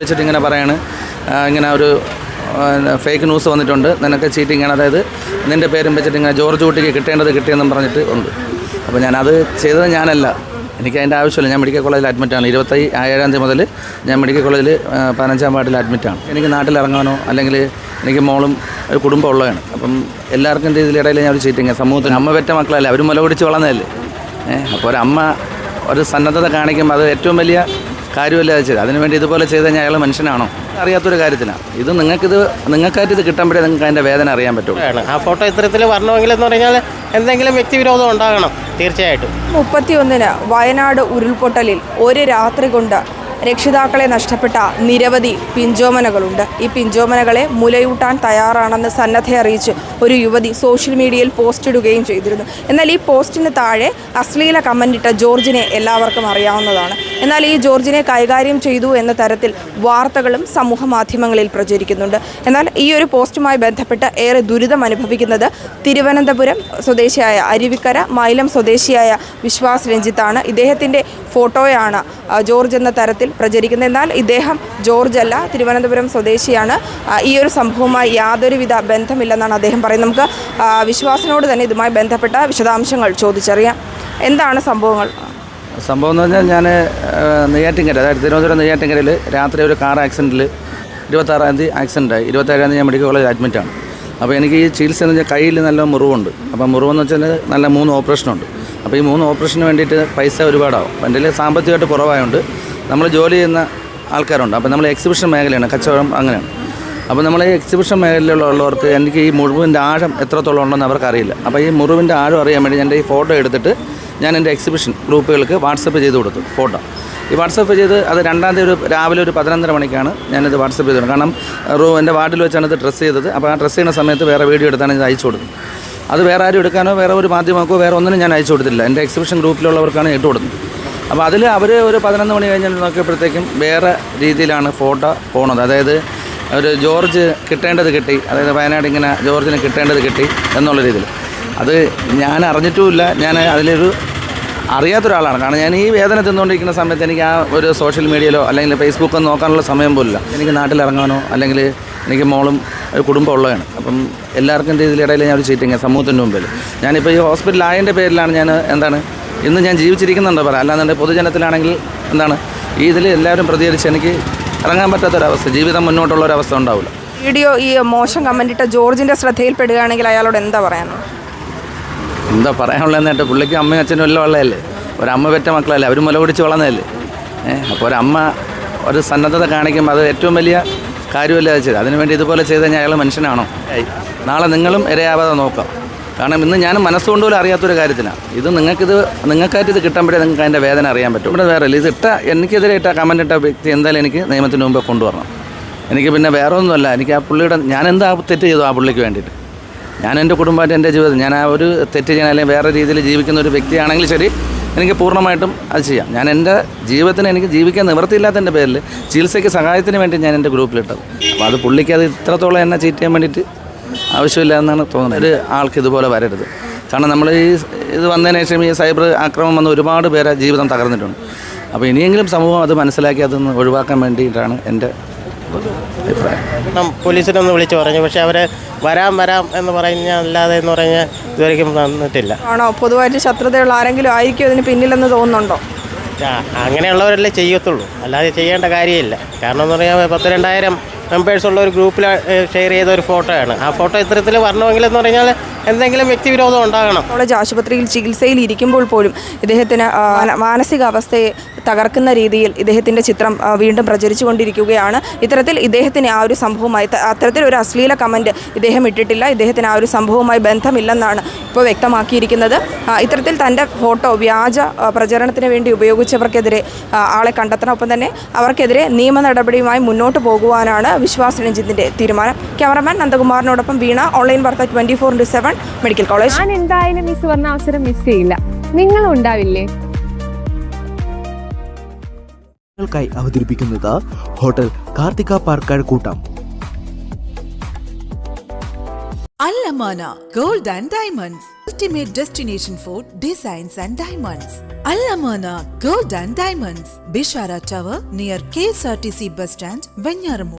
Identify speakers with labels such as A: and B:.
A: വിളിച്ചിട്ട് ഇങ്ങനെ പറയാണ്, ഇങ്ങനെ ഒരു ഫേക്ക് ന്യൂസ് വന്നിട്ടുണ്ട്, നിനക്ക് ചീറ്റിംഗ് ആണ്, അതായത് നിൻ്റെ പേരും വെച്ചിട്ട് ഇങ്ങനെ ജോർജ് കുട്ടിക്ക് കിട്ടേണ്ടത് കിട്ടിയെന്നും പറഞ്ഞിട്ട് ഉണ്ട്. അപ്പോൾ ഞാനത് ചെയ്തത് ഞാനല്ല, എനിക്ക് അതിൻ്റെ ആവശ്യമില്ല. ഞാൻ മെഡിക്കൽ കോളേജിൽ അഡ്മിറ്റാണ്. 27-ാം തീയതി മുതൽ ഞാൻ മെഡിക്കൽ കോളേജിൽ 15-ാം വാർഡിൽ അഡ്മിറ്റാണ്. എനിക്ക് നാട്ടിലിറങ്ങാനോ അല്ലെങ്കിൽ എനിക്ക് മോളും ഒരു കുടുംബം ഉള്ളതാണ്. അപ്പം എല്ലാവർക്കും ഇതിലിടയിൽ ഞാൻ ഒരു ചീറ്റിങ്, സമൂഹത്തിന് അമ്മ പെറ്റ മക്കളല്ലേ, അവർ മുല പിടിച്ച് വളർന്നതല്ലേ. അപ്പോൾ ഒരമ്മ ഒരു സന്നദ്ധത കാണിക്കുമ്പോൾ അത് ഏറ്റവും വലിയ കാര്യമല്ല അത് ചെയ്ത്. അതിനുവേണ്ടി ഇതുപോലെ ചെയ്ത് കഴിഞ്ഞാൽ അയാൾ മനുഷ്യനാണോ? അറിയാത്തൊരു കാര്യത്തിലാണ് ഇത്. നിങ്ങൾക്കായിട്ട് ഇത് കിട്ടുമ്പോഴേ നിങ്ങൾക്ക് അതിൻ്റെ വേദന അറിയാൻ പറ്റും.
B: ആ ഫോട്ടോ ഇത്തരത്തിൽ വരണമെങ്കിലെന്ന് പറഞ്ഞാൽ എന്തെങ്കിലും വ്യക്തിവിരോധം ഉണ്ടാകണം തീർച്ചയായിട്ടും.
C: 31-ന് വയനാട് ഉരുൾപൊട്ടലിൽ ഒരു രാത്രി കൊണ്ട് രക്ഷിതാക്കളെ നഷ്ടപ്പെട്ട നിരവധി പിഞ്ചോമനകളുണ്ട്. ഈ പിഞ്ചോമനകളെ മുലയൂട്ടാൻ തയ്യാറാണെന്ന് സന്നദ്ധ അറിയിച്ച് ഒരു യുവതി സോഷ്യൽ മീഡിയയിൽ പോസ്റ്റ് ഇടുകയും ചെയ്തിരുന്നു. എന്നാൽ ഈ പോസ്റ്റിന് താഴെ അശ്ലീല കമൻറ്റിട്ട ജോർജിനെ എല്ലാവർക്കും അറിയാവുന്നതാണ്. എന്നാൽ ഈ ജോർജിനെ കൈകാര്യം ചെയ്തു എന്ന തരത്തിൽ വാർത്തകളും സമൂഹ മാധ്യമങ്ങളിൽ പ്രചരിക്കുന്നുണ്ട്. എന്നാൽ ഈ ഒരു പോസ്റ്റുമായി ബന്ധപ്പെട്ട് ഏറെ ദുരിതം അനുഭവിക്കുന്നത് തിരുവനന്തപുരം സ്വദേശിയായ അരുവിക്കര മൈലം സ്വദേശിയായ വിശ്വാസ് രഞ്ജിത്താണ്. ഇദ്ദേഹത്തിൻ്റെ ഫോട്ടോയാണ് ജോർജ് എന്ന തരത്തിൽ പ്രചരിക്കുന്നത്. എന്നാൽ ഇദ്ദേഹം ജോർജ് അല്ല, തിരുവനന്തപുരം സ്വദേശിയാണ്. ഈ ഒരു സംഭവവുമായി യാതൊരുവിധ ബന്ധമില്ലെന്നാണ് അദ്ദേഹം പറയുന്നത്. നമുക്ക് വിശ്വാസിനോട് തന്നെ ഇതുമായി ബന്ധപ്പെട്ട വിശദാംശങ്ങൾ ചോദിച്ചറിയാം. എന്താണ് സംഭവങ്ങൾ?
A: സംഭവം എന്ന് പറഞ്ഞാൽ ഞാൻ നെയ്യാറ്റിൻകര, അതായത് തിരുവനന്തപുരം നെയ്യാറ്റിൻകരയിൽ രാത്രി ഒരു കാർ ആക്സിഡൻറ്റിൽ 26-ാം തീയതി ആക്സിഡൻറ്റായി. 27-ാം തീയതി ഞാൻ മെഡിക്കൽ കോളേജിൽ അഡ്മിറ്റാണ്. അപ്പോൾ എനിക്ക് ഈ ചികിത്സ എന്ന് വെച്ചാൽ കയ്യിൽ നല്ല മുറിവുണ്ട്. അപ്പോൾ മുറിവെന്ന് വെച്ചാൽ നല്ല 3 ഓപ്പറേഷനുണ്ട്. അപ്പോൾ ഈ 3 ഓപ്പറേഷന് വേണ്ടിയിട്ട് പൈസ ഒരുപാടാവും. അപ്പോൾ എൻ്റെ സാമ്പത്തികമായിട്ട് കുറവായതുകൊണ്ട് നമ്മൾ ജോലി ചെയ്യുന്ന ആൾക്കാരുണ്ട്. അപ്പോൾ നമ്മൾ എക്സിബിഷൻ മേഖലയാണ്, കച്ചവടം അങ്ങനെയാണ്. അപ്പോൾ നമ്മൾ ഈ എക്സിബിഷൻ മേഖലയിലുള്ളവർക്ക് എനിക്ക് ഈ മുറിവിൻ്റെ ആഴം എത്രത്തോളം ഉണ്ടെന്ന് അവർക്കറിയില്ല. അപ്പോൾ ഈ മുറിവിൻ്റെ ആഴം അറിയാൻ വേണ്ടി എൻ്റെ ഈ ഫോട്ടോ എടുത്തിട്ട് ഞാൻ എൻ്റെ എക്സിബിഷൻ ഗ്രൂപ്പുകൾക്ക് വാട്സപ്പ് ചെയ്ത് കൊടുത്തു ഫോട്ടോ. ഈ വാട്സപ്പ് ചെയ്ത് അത് 2-ാം തീയതി രാവിലെ ഒരു 11:30 മണിക്കാണ് ഞാനിത് വാട്സപ്പ് ചെയ്തത്. കാരണം എൻ്റെ വാർഡിൽ വെച്ചാണ് ഇത് ഡ്രസ്സ് ചെയ്തത്. അപ്പോൾ ആ ഡ്രസ്സ് ചെയ്യുന്ന സമയത്ത് വേറെ വീഡിയോ എടുത്താണ് ഇത് അയച്ചു കൊടുത്തത്. അത് വേറെ ആരും എടുക്കാനോ വേറെ ഒരു മാധ്യമമോ വേറെ ഒന്നിനും ഞാൻ അയച്ചു കൊടുത്തില്ല. എൻ്റെ എക്സിബിഷൻ ഗ്രൂപ്പിലുള്ളവർക്കാണ് ഇട്ട് കൊടുത്തത്. അപ്പോൾ അതിൽ അവർ ഒരു 11 മണി കഴിഞ്ഞ് നോക്കിയപ്പോഴത്തേക്കും വേറെ രീതിയിലാണ് ഫോട്ടോ പോകുന്നത്. അതായത് ഒരു ജോർജ് കിട്ടേണ്ടത് കിട്ടി, അതായത് വയനാട് ഇങ്ങനെ ജോർജിന് കിട്ടേണ്ടത് കിട്ടി എന്നുള്ള രീതിയിൽ. അത് ഞാൻ അറിഞ്ഞിട്ടുമില്ല. ഞാൻ അതിലൊരു അറിയാത്തൊരാളാണ്. കാരണം ഞാൻ ഈ വേദന തിന്നുകൊണ്ടിരിക്കുന്ന സമയത്ത് എനിക്ക് ആ ഒരു സോഷ്യൽ മീഡിയയിലോ അല്ലെങ്കിൽ ഫേസ്ബുക്കോ നോക്കാനുള്ള സമയം പോലില്ല. എനിക്ക് നാട്ടിലിറങ്ങാനോ അല്ലെങ്കിൽ എനിക്ക് മോളും ഒരു കുടുംബം ഉള്ളതാണ്. അപ്പം എല്ലാവർക്കും ഇതിലിടയിൽ ഞാൻ ഒരു ചീറ്റിങ്, സമൂഹത്തിൻ്റെ മുമ്പിൽ. ഞാനിപ്പോൾ ഈ ഹോസ്പിറ്റലായതിൻ്റെ പേരിലാണ് ഞാൻ ഇന്ന് ഞാൻ ജീവിച്ചിരിക്കുന്നുണ്ടോ പറയാം. അല്ലാതെ പൊതുജനത്തിലാണെങ്കിൽ ഈ ഇതിൽ എല്ലാവരും പ്രതികരിച്ച് എനിക്ക് ഇറങ്ങാൻ പറ്റാത്തൊരവസ്ഥ, ജീവിതം മുന്നോട്ടുള്ള ഒരവസ്ഥ ഉണ്ടാവില്ല.
C: വീഡിയോ ഈ മോശം കമൻറ്റിട്ട ജോർജിൻ്റെ ശ്രദ്ധയിൽപ്പെടുകയാണെങ്കിൽ അയാളോട് എന്താ പറയാനോ?
A: എന്താ പറയാനുള്ളതെന്നിട്ട്, പുള്ളിക്ക് അമ്മയും അച്ഛനും എല്ലാം ഉള്ളതല്ലേ, ഒരമ്മ പെറ്റ മക്കളല്ലേ, അവർ മുല പിടിച്ച് വളർന്നതല്ലേ. അപ്പോൾ ഒരമ്മ ഒരു സന്നദ്ധത കാണിക്കുമ്പോൾ അത് ഏറ്റവും വലിയ കാര്യമല്ല അത് ചെയ്ത്. അതിനുവേണ്ടി ഇതുപോലെ ചെയ്ത് കഴിഞ്ഞാൽ അയാൾ മനുഷ്യനാണോ? നാളെ നിങ്ങളും ഇരയാവാതെ നോക്കാം. കാരണം ഇന്ന് ഞാൻ മനസ്സുകൊണ്ടുപോലും അറിയാത്തൊരു കാര്യത്തിലാണ് ഇത്. നിങ്ങൾക്കായിട്ട് ഇത് കിട്ടുമ്പോഴേ നിങ്ങൾക്ക് അതിൻ്റെ വേദന അറിയാൻ പറ്റും. ഇവിടെ വേറെ ഇല്ല, എനിക്കെതിരെ ഇട്ട കമൻ്റ് ഇട്ട വ്യക്തി എന്തായാലും എനിക്ക് നിയമത്തിന് മുമ്പ് കൊണ്ടുവരണം. എനിക്ക് പിന്നെ വേറെ ഒന്നുമല്ല, എനിക്ക് ആ പുള്ളിയുടെ ഞാൻ എന്താ തെറ്റ് ചെയ്തു ആ പുള്ളിക്ക് വേണ്ടിയിട്ട്. ഞാൻ എൻ്റെ കുടുംബമായിട്ട് എൻ്റെ ജീവിതം ഞാൻ ആ ഒരു തെറ്റ് ചെയ്യാൻ അല്ലെങ്കിൽ വേറെ രീതിയിൽ ജീവിക്കുന്ന ഒരു വ്യക്തിയാണെങ്കിൽ ശരി, എനിക്ക് പൂർണ്ണമായിട്ടും അത് ചെയ്യാം. ഞാൻ എൻ്റെ ജീവിതത്തിന് എനിക്ക് ജീവിക്കാൻ നിവൃത്തിയില്ലാത്തതിൻ്റെ പേരിൽ ചികിത്സയ്ക്ക് സഹായത്തിന് വേണ്ടി ഞാൻ എൻ്റെ ഗ്രൂപ്പിലിട്ടത്. അപ്പോൾ അത് പുള്ളിക്ക് അത് ഇത്രത്തോളം എന്നെ ചീറ്റ് ചെയ്യാൻ വേണ്ടിയിട്ട് ആവശ്യമില്ല എന്നാണ് തോന്നുന്നത്. ഒരു ആൾക്ക് ഇതുപോലെ വരരുത്. കാരണം നമ്മൾ ഇത് വന്നതിന് ശേഷം ഈ സൈബർ ആക്രമണം വന്ന് ഒരുപാട് പേരെ ജീവിതം തകർന്നിട്ടുണ്ട്. അപ്പോൾ ഇനിയെങ്കിലും സമൂഹം അത് മനസ്സിലാക്കി അതൊന്ന് ഒഴിവാക്കാൻ വേണ്ടിയിട്ടാണ് എൻ്റെ അഭിപ്രായം.
B: പോലീസിനൊന്ന് വിളിച്ച് പറഞ്ഞു, പക്ഷേ അവർ വരാം എന്ന് പറഞ്ഞല്ലാതെ എന്ന് പറഞ്ഞാൽ ഇതുവരെയും വന്നിട്ടില്ല. ആണോ?
C: പൊതുവായിട്ട് ശത്രുതയുള്ള ആരെങ്കിലും ആയിരിക്കും ഇതിന് പിന്നിലെന്ന് തോന്നുന്നുണ്ടോ?
B: അങ്ങനെയുള്ളവരല്ലേ ചെയ്യത്തുള്ളൂ, അല്ലാതെ ചെയ്യേണ്ട കാര്യമില്ല. കാരണം എന്ന് പറഞ്ഞാൽ 10,000-2000 മെമ്പേഴ്സുള്ള ഒരു ഗ്രൂപ്പിൽ ഷെയർ ചെയ്ത ഒരു ഫോട്ടോയാണ്. ആ ഫോട്ടോ ഇത്തരത്തിൽ വരണമെങ്കിലെന്ന് പറഞ്ഞാൽ എന്തെങ്കിലും വ്യക്തിവിരോധം ഉണ്ടാകണം.
C: കോളേജ് ആശുപത്രിയിൽ ചികിത്സയിൽ ഇരിക്കുമ്പോൾ പോലും ഇദ്ദേഹത്തിന് മാനസികാവസ്ഥയെ തകർക്കുന്ന രീതിയിൽ ഇദ്ദേഹത്തിൻ്റെ ചിത്രം വീണ്ടും പ്രചരിച്ചുകൊണ്ടിരിക്കുകയാണ്. ഇത്തരത്തിൽ ഇദ്ദേഹത്തിന് ആ ഒരു സംഭവമായി അത്തരത്തിൽ ഒരു അശ്ലീല കമൻറ്റ് ഇദ്ദേഹം ഇട്ടിട്ടില്ല. ഇദ്ദേഹത്തിന് ആ ഒരു സംഭവവുമായി ബന്ധമില്ലെന്നാണ് ഇപ്പോൾ വ്യക്തമാക്കിയിരിക്കുന്നത്. ഇത്തരത്തിൽ തൻ്റെ ഫോട്ടോ വ്യാജ പ്രചരണത്തിന് വേണ്ടി ഉപയോഗിച്ചവർക്കെതിരെ ആളെ കണ്ടെത്തണം. ഒപ്പം തന്നെ അവർക്കെതിരെ നിയമ നടപടിയുമായി മുന്നോട്ട് പോകുവാനാണ് വിശ്വാസ് രഞ്ജിത്തിൻ്റെ തീരുമാനം. ക്യാമറമാൻ നന്ദകുമാറിനോടൊപ്പം വീണ, ഓൺലൈൻ വാർത്ത 24/7 മെഡിക്കൽ കോളേജ്.
D: ഞാൻ എന്തായാലും ഈ സുവർണ്ണ അവസരം മിസ് ചെയ്യില്ല. നിങ്ങളും ഉണ്ടാവില്ലേ?
E: ായി അവതരിപ്പിക്കുന്നത് ഹോട്ടൽ കാർത്തിക പാർക്കാട് കൂട്ടം.
F: Al Amana Gold and Diamonds, ultimate destination for designs and diamonds. Al Amana Gold and Diamonds, Bishara Tower near KSRTC bus stand, Venyaramur.